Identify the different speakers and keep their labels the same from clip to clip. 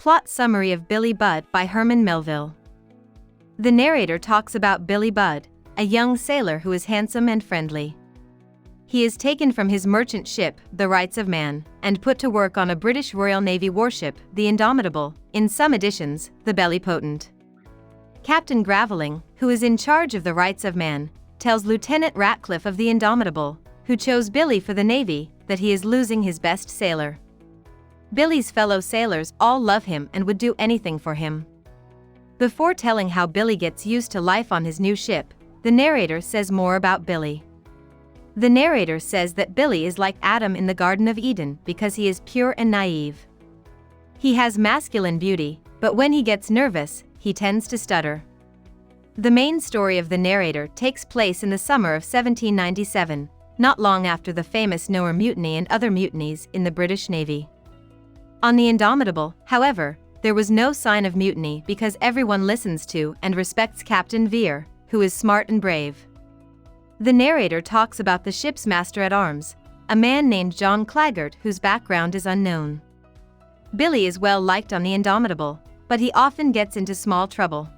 Speaker 1: Plot summary of Billy Budd by Herman Melville. The narrator talks about Billy Budd, a young sailor who is handsome and friendly. He is taken from his merchant ship, the Rights of Man, and put to work on a British Royal Navy warship, the Indomitable, in some editions, the Belly Potent. Captain Graveling, who is in charge of the Rights of Man, tells Lieutenant Ratcliffe of the Indomitable, who chose Billy for the Navy, that he is losing his best sailor. Billy's fellow sailors all love him and would do anything for him. Before telling how Billy gets used to life on his new ship, the narrator says more about Billy. The narrator says that Billy is like Adam in the Garden of Eden because he is pure and naive. He has masculine beauty, but when he gets nervous, he tends to stutter. The main story of the narrator takes place in the summer of 1797, not long after the famous Noer Mutiny and other mutinies in the British Navy. On the Indomitable, however, there was no sign of mutiny because everyone listens to and respects Captain Vere, who is smart and brave. The narrator talks about the ship's master-at-arms, a man named John Claggart whose background is unknown. Billy is well liked on the Indomitable, but he often gets into small trouble.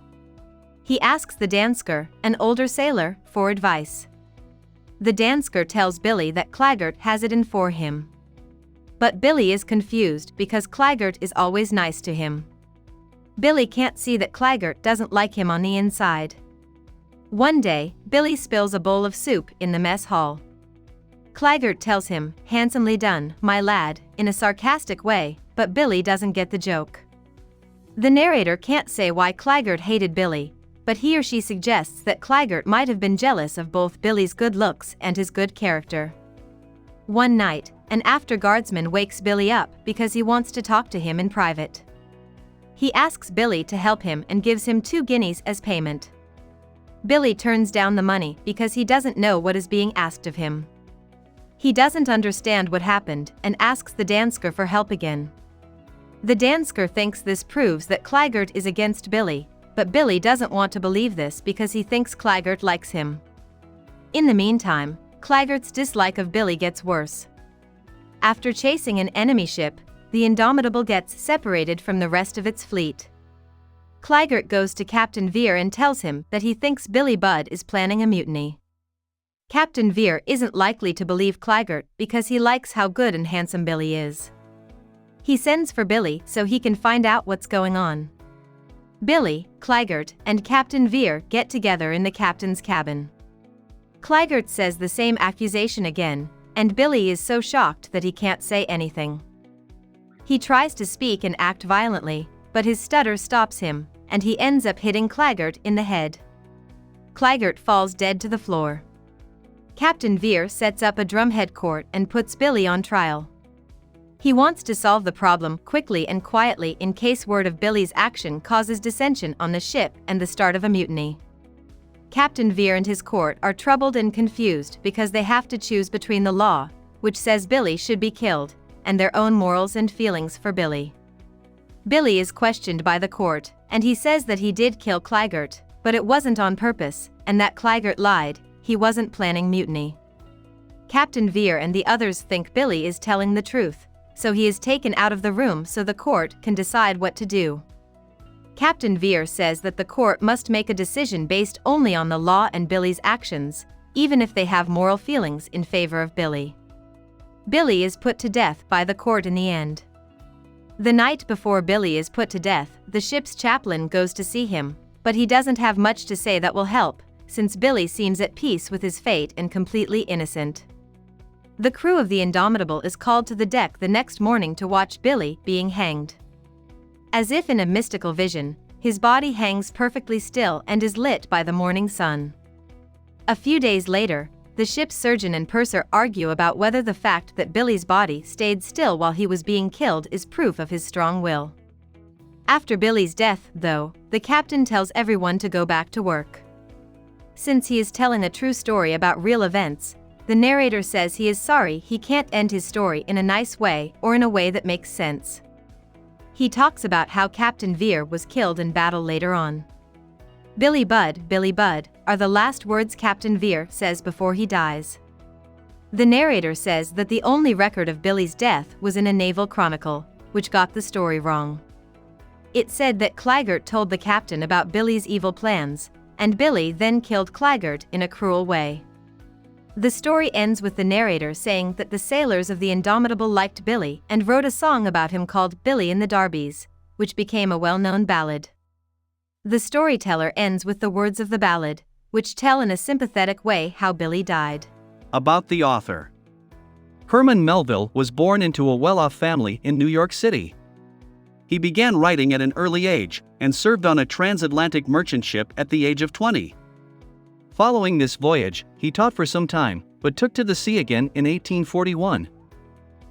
Speaker 1: He asks the Dansker, an older sailor, for advice. The Dansker tells Billy that Claggart has it in for him. But Billy is confused because Claggart is always nice to him. Billy can't see that Claggart doesn't like him on the inside. One day, Billy spills a bowl of soup in the mess hall. Claggart tells him, "Handsomely done, my lad," in a sarcastic way, but Billy doesn't get the joke. The narrator can't say why Claggart hated Billy, but he or she suggests that Claggart might have been jealous of both Billy's good looks and his good character. One night, an after-guardsman wakes Billy up because he wants to talk to him in private. He asks Billy to help him and gives him 2 guineas as payment. Billy turns down the money because he doesn't know what is being asked of him. He doesn't understand what happened and asks the Dansker for help again. The Dansker thinks this proves that Claggart is against Billy, but Billy doesn't want to believe this because he thinks Claggart likes him. In the meantime, Claggart's dislike of Billy gets worse. After chasing an enemy ship, the Indomitable gets separated from the rest of its fleet. Claggart goes to Captain Vere and tells him that he thinks Billy Budd is planning a mutiny. Captain Vere isn't likely to believe Claggart because he likes how good and handsome Billy is. He sends for Billy so he can find out what's going on. Billy, Claggart, and Captain Vere get together in the captain's cabin. Claggart says the same accusation again, and Billy is so shocked that he can't say anything. He tries to speak and act violently, but his stutter stops him, and he ends up hitting Claggart in the head. Claggart falls dead to the floor. Captain Vere sets up a drumhead court and puts Billy on trial. He wants to solve the problem quickly and quietly in case word of Billy's action causes dissension on the ship and the start of a mutiny. Captain Vere and his court are troubled and confused because they have to choose between the law, which says Billy should be killed, and their own morals and feelings for Billy. Billy is questioned by the court, and he says that he did kill Claggart, but it wasn't on purpose, and that Claggart lied, he wasn't planning mutiny. Captain Vere and the others think Billy is telling the truth, so he is taken out of the room so the court can decide what to do. Captain Vere says that the court must make a decision based only on the law and Billy's actions, even if they have moral feelings in favor of Billy. Billy is put to death by the court in the end. The night before Billy is put to death, the ship's chaplain goes to see him, but he doesn't have much to say that will help, since Billy seems at peace with his fate and completely innocent. The crew of the Indomitable is called to the deck the next morning to watch Billy being hanged. As if in a mystical vision, his body hangs perfectly still and is lit by the morning sun. A few days later, the ship's surgeon and purser argue about whether the fact that Billy's body stayed still while he was being killed is proof of his strong will. After Billy's death, though, the captain tells everyone to go back to work. Since he is telling a true story about real events, the narrator says he is sorry he can't end his story in a nice way or in a way that makes sense. He talks about how Captain Vere was killed in battle later on. Billy Budd, are the last words Captain Vere says before he dies. The narrator says that the only record of Billy's death was in a naval chronicle, which got the story wrong. It said that Claggart told the captain about Billy's evil plans, and Billy then killed Claggart in a cruel way. The story ends with the narrator saying that the sailors of the Indomitable liked Billy and wrote a song about him called Billy in the Darbies, which became a well-known ballad. The storyteller ends with the words of the ballad, which tell in a sympathetic way how Billy died.
Speaker 2: About the author. Herman Melville was born into a well-off family in New York City. He began writing at an early age and served on a transatlantic merchant ship at the age of 20. Following this voyage, he taught for some time, but took to the sea again in 1841.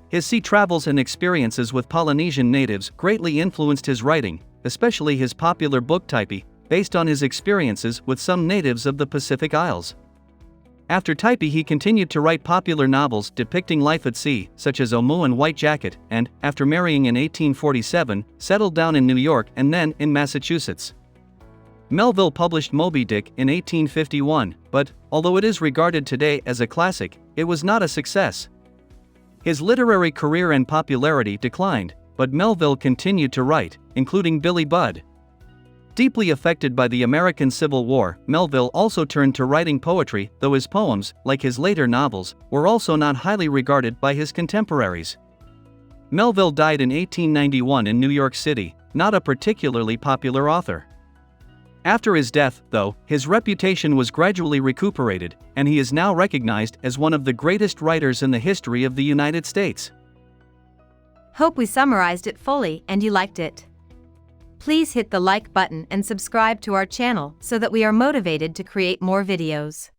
Speaker 2: His sea travels and experiences with Polynesian natives greatly influenced his writing, especially his popular book Typee, based on his experiences with some natives of the Pacific Isles. After Typee, he continued to write popular novels depicting life at sea, such as Omoo and White Jacket, and, after marrying in 1847, settled down in New York and then in Massachusetts. Melville published Moby Dick in 1851, but, although it is regarded today as a classic, it was not a success. His literary career and popularity declined, but Melville continued to write, including Billy Budd. Deeply affected by the American Civil War, Melville also turned to writing poetry, though his poems, like his later novels, were also not highly regarded by his contemporaries. Melville died in 1891 in New York City, not a particularly popular author. After his death, though, his reputation was gradually recuperated, and he is now recognized as one of the greatest writers in the history of the United States.
Speaker 1: Hope we summarized it fully and you liked it. Please hit the like button and subscribe to our channel so that we are motivated to create more videos.